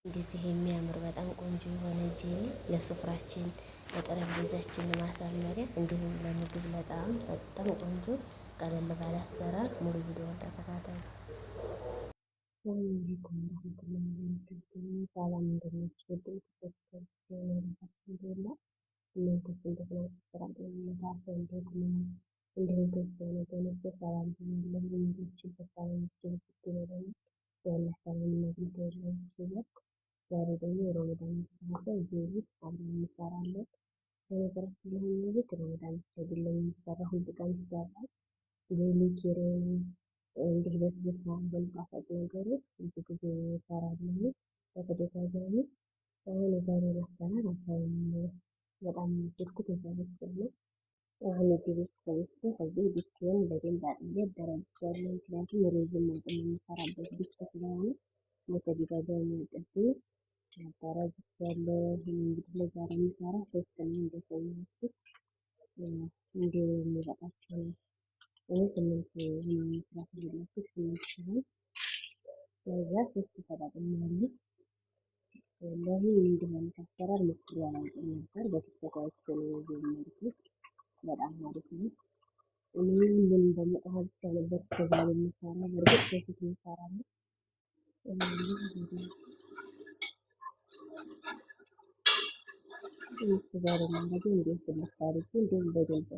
እንደዚህ የሚያምር በጣም ቆንጆ የሆነ ጄሊ ለስፍራችን ለጠረጴዛችን ማሳመሪያ እንዲሁም ለምግብ ለጣም በጣም ቆንጆ ቀለል ባለ አሰራር ሙሉ ቪዲዮውን ተከታተሉ። ሰላም እንደምትወዱ እንዲሁም ክርስቲያን ወገኖቼ ሰላም ብያለሁ። በያላችሁበት ሰላማችሁ ይብዛ። ዛሬ ደግሞ የረመዳን ምሳሌ ጄሊ አብረን እንሰራለን። በነገራችን ላይ ይሄ ቤት ረመዳን ብቻ አይደለም የሚሰራው፣ ሁል ቀን ይሰራል። ጄሊ፣ ኪሬም እንዲህ በስብስ ማንበል ጣፋጭ ነገሮች ብዙ ጊዜ እንሰራለን በተደጋጋሚ። አሁን የዛሬውን አሰራር አብረን በጣም ወደድኩት የዛሬው ነው። አሁን እዚህ ቤት ተነስቶ ከዚህ ዲስኬን በደንብ አጥቤ አደራጅቻለሁ። ምክንያቱም ሩዝም አጥሜ የምሰራበት ዲስክ ስለሆነ በተደጋጋሚ አጥቤ አደራጅቻለሁ። እንግዲህ ለዛሬ የምሰራው ሶስት ነው እንደሰማችሁ እንደሚበቃችሁ ነው። እኔ 8 ነው መስራት የፈለኩት 8 ሲሆን ለዛ 3 ተጠቅሜያለሁ። ለምን እንደሆነ አሰራር ሞክሬ አላውቅም ነበር። በቲክቶክ አይቼ ነው የጀመርኩት። በጣም አሪፍ ነው። እኔ ምን በመጣሁ ብቻ ነበር እስከዛሬ የምሰራው። በእርግጥ በፊት እንሰራለን ዛሬ ማለት እንዴት ትልካሪቱ እንዴት በደንብ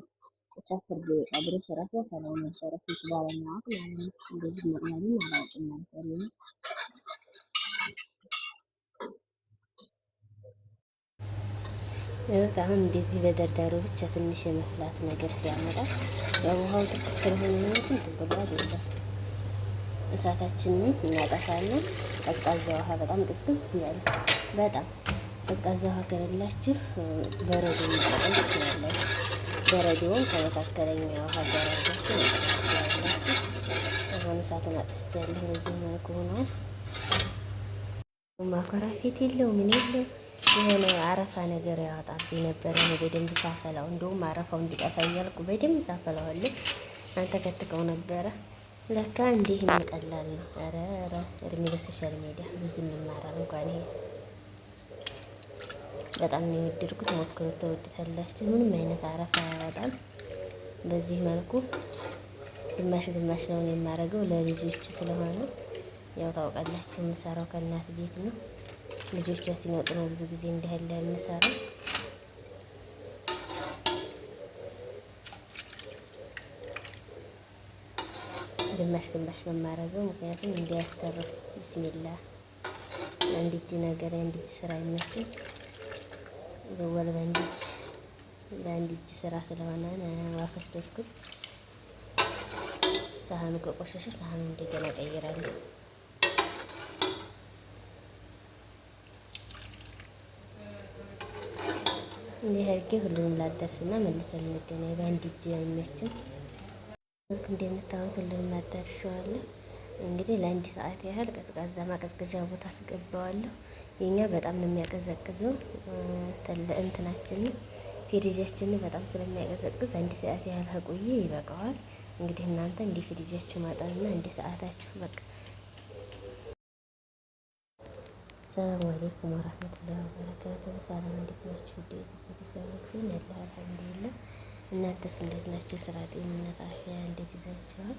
ከአስር ደቂቃ ድረስ ራሱ ሰላም ነበረ። ፊት ባለማወቅ ማለት ነው። እንደዚህ መቅመሩን አላውቅም ነበር ነው። አሁን እንደዚህ በደርዳሩ ብቻ ትንሽ የመፍላት ነገር ሲያመጣ የውሃው ትኩስ ስለሆነ ነው እንትን ብሎ አይደለም። እሳታችንን እናጠፋለን። ቀዝቃዛ ውሃ በጣም ቅዝቅዝ ይላል። በጣም ቀዝቃዛ ውሃ ከሌላችሁ በረዶ መጠቀም ትችላላችሁ። በረዶውን ከመካከለኛ ውሃ ጋር አድርጋችሁ ትችላላችሁ። አሁን እሳቱን አጥፍቻለሁ። በዚህ መልኩ ሆኗል። ማኮራፊት የለው ምን የለው የሆነ አረፋ ነገር ያወጣብኝ ነበረ። እኔ በደንብ ሳፈላው እንደውም አረፋው እንዲጠፋ እያልኩ በደንብ ሳፈላዋለሁ። አንተከትከው ነበረ። ለካ እንዲህ ቀላል ነው። ኧረ እድሜ ለሶሻል ሚዲያ ብዙ እንማራለን። እንኳን ይሄ በጣም ነው የወደድኩት። ሞክሩት፣ ተወዱታላችሁ። ምንም አይነት አረፋ አያወጣም። በዚህ መልኩ ግማሽ ግማሽ ነው የማደርገው ለልጆቹ ስለሆነ ያው ታውቃላችሁ የምሰራው ከእናት ቤት ነው። ልጆቿ ሲመጡ ነው ብዙ ጊዜ እንዲህ ያለ የምሰራው። ግማሽ ግማሽ ነው የማደርገው ምክንያቱም እንዲያስተርፍ። ቢስሚላ አንድ እጅ ነገር አንድ እጅ ስራ አይመችም። ዘወል በአንድ እጅ ስራ ስለሆነ አፈሰስኩት። ሳህኑ ከቆሸሸ ሳህኑ እንደገና ቀይራለሁ። እንዲህ አድርጌ ሁሉንም ላደርስና መልሰን እንገናኝ። በአንድ እጅ አይመችም። እንደምታዩት ሁሉንም አዳርሼዋለሁ። እንግዲህ ለአንድ ሰዓት ያህል ቀዝቃዛ ማቀዝቀዣ ቦታ አስገባዋለሁ። የኛ በጣም ነው የሚያቀዘቅዘው እንትናችንን ፍሪጃችንን በጣም ስለሚያቀዘቅዝ አንድ ሰዓት ያህል ከቆየ ይበቃዋል። እንግዲህ እናንተ እንደ ፍሪጃችሁ መጠንና እንደ ሰዓታችሁ በቃ። ሰላም አለይኩም ወራህመቱላሂ ወበረካቱሁ። ሰላም እንዴት ናችሁ? ውድ ቤተሰቦቼ ያለ አልሐምዱሊላህ። እናንተስ እንዴት ናችሁ? ስራ፣ ጤንነት፣ አፍያ እንዴት ይዛችኋል?